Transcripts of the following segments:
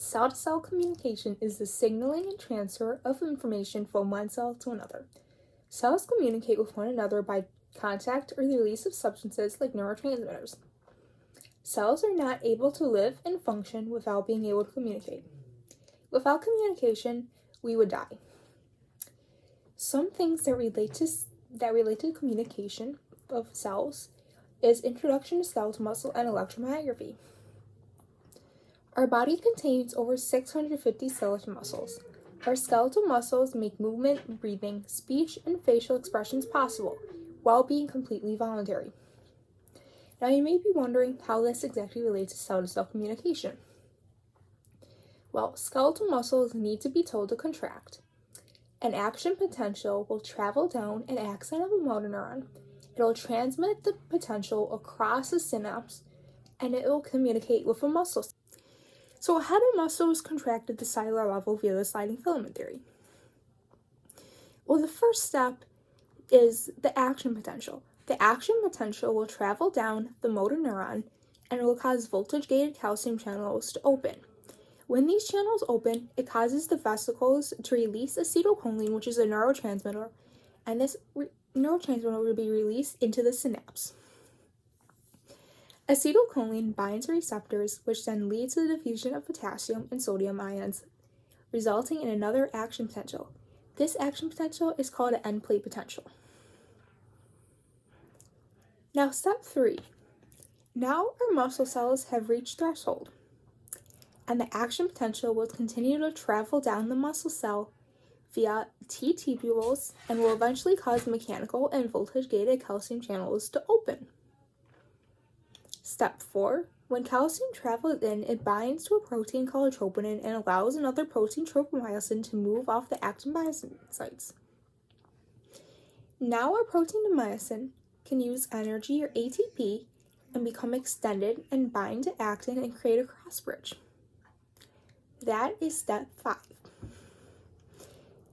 Cell-to-cell communication is the signaling and transfer of information from one cell to another. Cells communicate with one another by contact or the release of substances like neurotransmitters. Cells are not able to live and function without being able to communicate. Without communication, we would die. Some things that relate to communication of cells is introduction to skeletal muscle and electromyography. Our body contains over 650 skeletal muscles. Our skeletal muscles make movement, breathing, speech, and facial expressions possible, while being completely voluntary. Now you may be wondering how this exactly relates to cell-to-cell communication. Well, skeletal muscles need to be told to contract. An action potential will travel down an axon of a motor neuron. It will transmit the potential across the synapse, and it will communicate with a muscle. So how do muscles contract at the cellular level via the sliding filament theory? Well, the first step is the action potential. The action potential will travel down the motor neuron and it will cause voltage-gated calcium channels to open. When these channels open, it causes the vesicles to release acetylcholine, which is a neurotransmitter, and this neurotransmitter will be released into the synapse. Acetylcholine binds receptors, which then leads to the diffusion of potassium and sodium ions, resulting in another action potential. This action potential is called an end plate potential. Now, step 3. Now our muscle cells have reached threshold, and the action potential will continue to travel down the muscle cell via T-tubules and will eventually cause mechanical and voltage-gated calcium channels to open. Step 4. When calcium travels in, it binds to a protein called troponin and allows another protein, tropomyosin, to move off the actin myosin sites. Now our protein to myosin can use energy, or ATP, and become extended and bind to actin and create a cross bridge. That is step 5.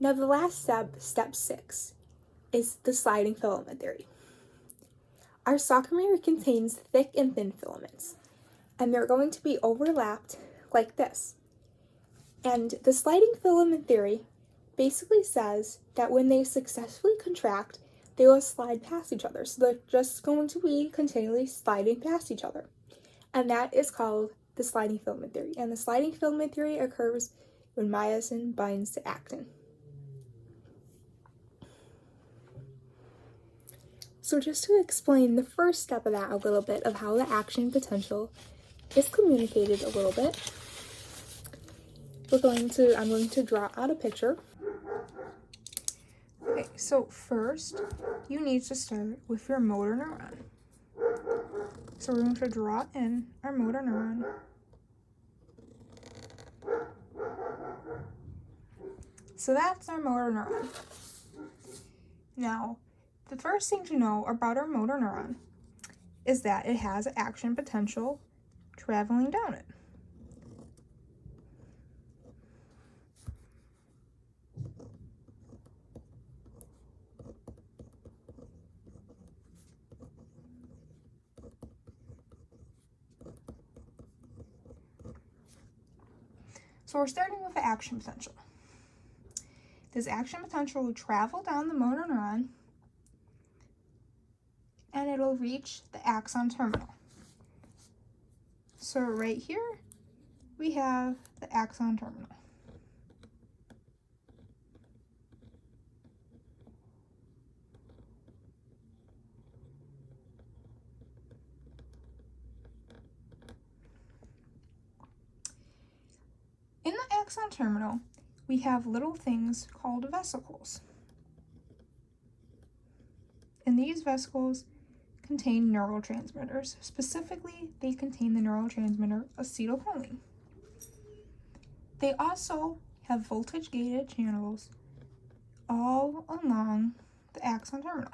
Now the last step, step 6, is the sliding filament theory. Our sarcomere contains thick and thin filaments, and they're going to be overlapped like this. And the sliding filament theory basically says that when they successfully contract, they will slide past each other. So they're just going to be continually sliding past each other. And that is called the sliding filament theory. And the sliding filament theory occurs when myosin binds to actin. So just to explain the first step of that a little bit, of how the action potential is communicated a little bit, I'm going to draw out a picture. Okay, so first you need to start with your motor neuron. So we're going to draw in our motor neuron. So that's our motor neuron. Now, the first thing to know about our motor neuron is that it has an action potential traveling down it. So we're starting with the action potential. This action potential will travel down the motor neuron and it'll reach the axon terminal. So right here, we have the axon terminal. In the axon terminal, we have little things called vesicles. And these vesicles contain neurotransmitters. Specifically, they contain the neurotransmitter acetylcholine. They also have voltage-gated channels all along the axon terminal.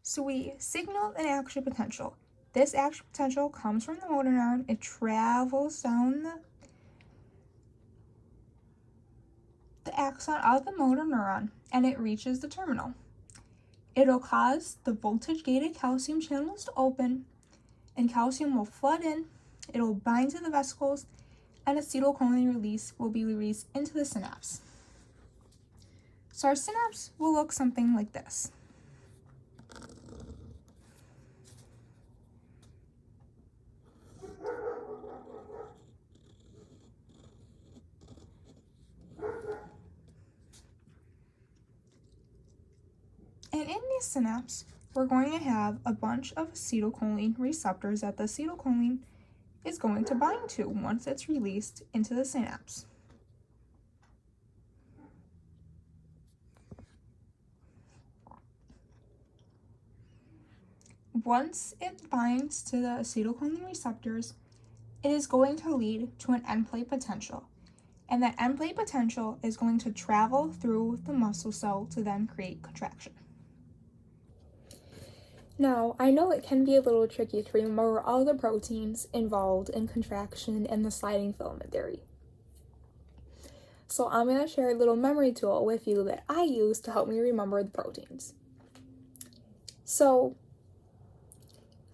So we signal an action potential. This action potential comes from the motor neuron. It travels down the axon axon of the motor neuron and it reaches the terminal. It'll cause the voltage-gated calcium channels to open, and calcium will flood in, it'll bind to the vesicles, and acetylcholine release will be released into the synapse. So our synapse will look something like this. And in the synapse, we're going to have a bunch of acetylcholine receptors that the acetylcholine is going to bind to once it's released into the synapse. Once it binds to the acetylcholine receptors, it is going to lead to an end plate potential. And that end plate potential is going to travel through the muscle cell to then create contraction. Now, I know it can be a little tricky to remember all the proteins involved in contraction and the sliding filament theory. So I'm going to share a little memory tool with you that I use to help me remember the proteins. So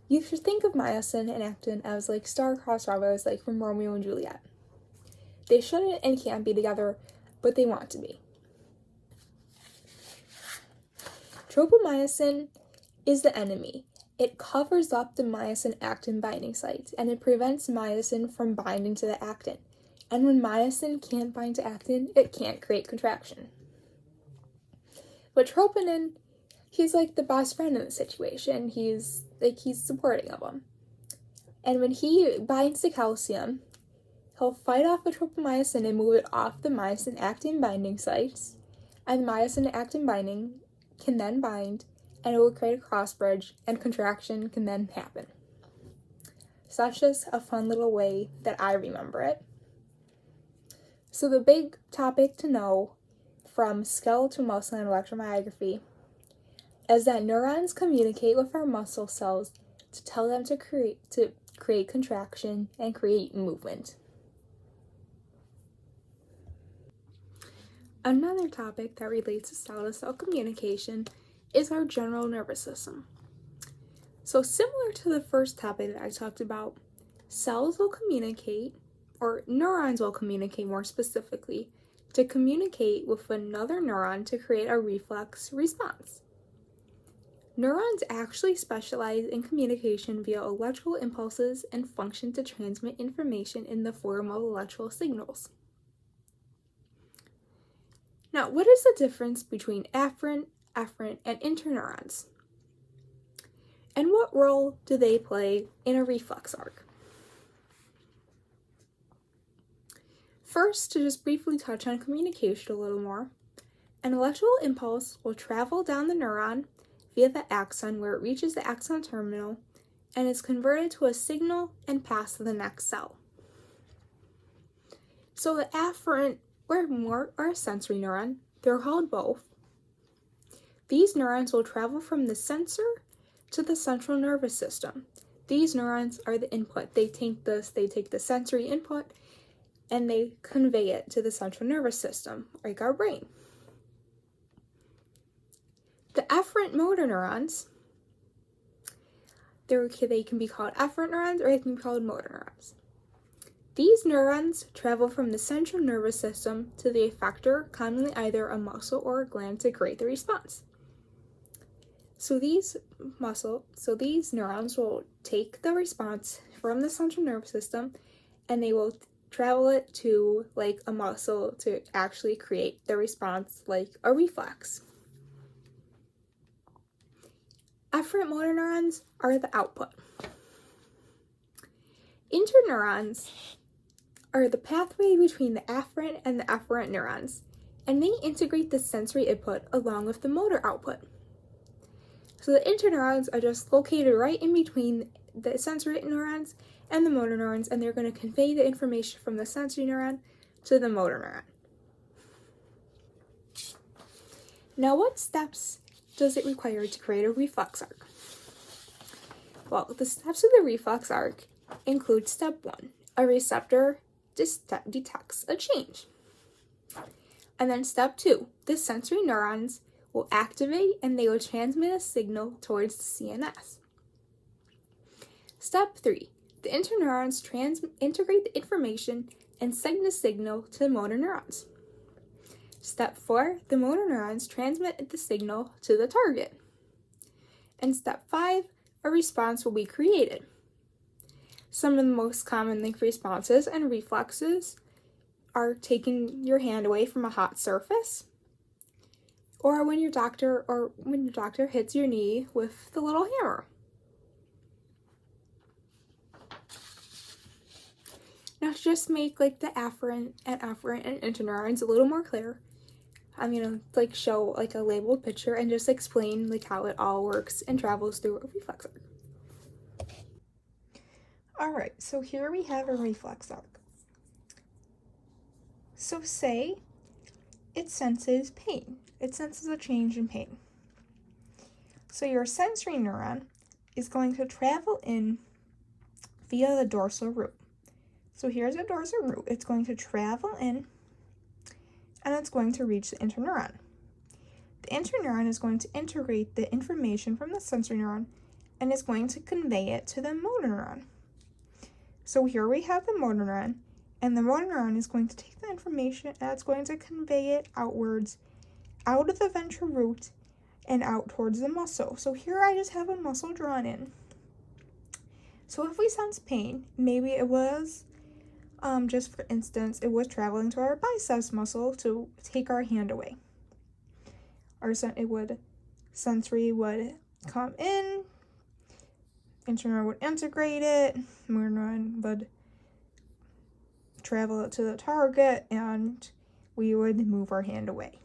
you should think of myosin and actin as like star-crossed lovers, like from Romeo and Juliet. They shouldn't and can't be together, but they want to be. Tropomyosin is the enemy. It covers up the myosin-actin binding sites, and it prevents myosin from binding to the actin. And when myosin can't bind to actin, it can't create contraction. But troponin, he's like the best friend in the situation. He's supporting of him. And when he binds to calcium, he'll fight off the tropomyosin and move it off the myosin-actin binding sites, and the myosin-actin binding can then bind, and it will create a cross bridge, and contraction can then happen. So that's just a fun little way that I remember it. So the big topic to know from skeletal muscle and electromyography is that neurons communicate with our muscle cells to tell them to create contraction and create movement. Another topic that relates to cell-to-cell communication is our general nervous system. So similar to the first topic that I talked about, cells will communicate, or neurons will communicate more specifically, to communicate with another neuron to create a reflex response. Neurons actually specialize in communication via electrical impulses and function to transmit information in the form of electrical signals. Now, what is the difference between afferent, and interneurons? And what role do they play in a reflex arc? First, to just briefly touch on communication a little more, an electrical impulse will travel down the neuron via the axon where it reaches the axon terminal and is converted to a signal and passed to the next cell. So the afferent or a sensory neuron, they're called both. These neurons will travel from the sensor to the central nervous system. These neurons are the input. They take the sensory input and they convey it to the central nervous system, like our brain. The efferent motor neurons, they can be called efferent neurons or they can be called motor neurons. These neurons travel from the central nervous system to the effector, commonly either a muscle or a gland, to create the response. So these neurons will take the response from the central nervous system and they will travel it to like a muscle to actually create the response like a reflex. Efferent motor neurons are the output. Interneurons are the pathway between the afferent and the efferent neurons, and they integrate the sensory input along with the motor output. So the interneurons are just located right in between the sensory neurons and the motor neurons, and they're going to convey the information from the sensory neuron to the motor neuron. Now, what steps does it require to create a reflex arc? Well, the steps of the reflex arc include step 1. A receptor detects a change. And then step 2, the sensory neurons will activate and they will transmit a signal towards the CNS. Step 3, the interneurons integrate the information and send the signal to the motor neurons. Step 4, the motor neurons transmit the signal to the target. And step 5, a response will be created. Some of the most common responses and reflexes are taking your hand away from a hot surface, or when your doctor hits your knee with the little hammer. Now, to just make the afferent and interneurons a little more clear, I'm gonna show a labeled picture and just explain how it all works and travels through a reflex arc. Alright, so here we have a reflex arc. So say it senses pain. It senses a change in pain. So your sensory neuron is going to travel in via the dorsal root. So here's a dorsal root. It's going to travel in and it's going to reach the interneuron. The interneuron is going to integrate the information from the sensory neuron and is going to convey it to the motor neuron. So here we have the motor neuron, and the motor neuron is going to take the information and it's going to convey it outwards, out of the ventral root and out towards the muscle. So here I just have a muscle drawn in. So if we sense pain, maybe it was just for instance, it was traveling to our biceps muscle to take our hand away. Sensory would come in, interneuron would integrate it, motor neuron would travel it to the target, and we would move our hand away.